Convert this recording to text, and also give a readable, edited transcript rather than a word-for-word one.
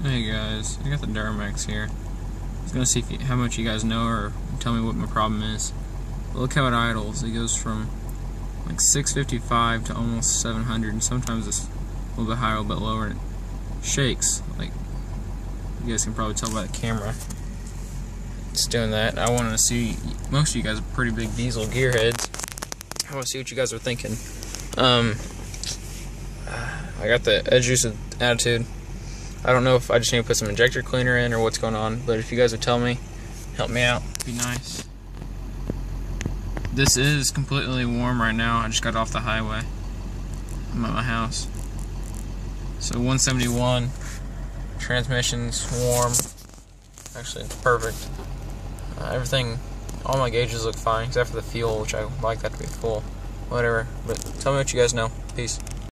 Hey guys, I got the Duramax here. I was gonna see how much you guys know or tell me what my problem is. But look how it idles. It goes from like 655 to almost 700, and sometimes it's a little bit higher, a little bit lower, and it shakes. Like, you guys can probably tell by the camera. It's doing that. I wanted to see, most of you guys are pretty big diesel gearheads. I want to see what you guys are thinking. I got the edge use attitude. I don't know if I just need to put some injector cleaner in or what's going on, but if you guys would tell me, help me out, it'd be nice. This is completely warm right now. I just got off the highway. I'm at my house. So 171, transmission's warm. Actually, it's perfect. Everything, all my gauges look fine except for the fuel, which I like that to be full. Whatever, but tell me what you guys know. Peace.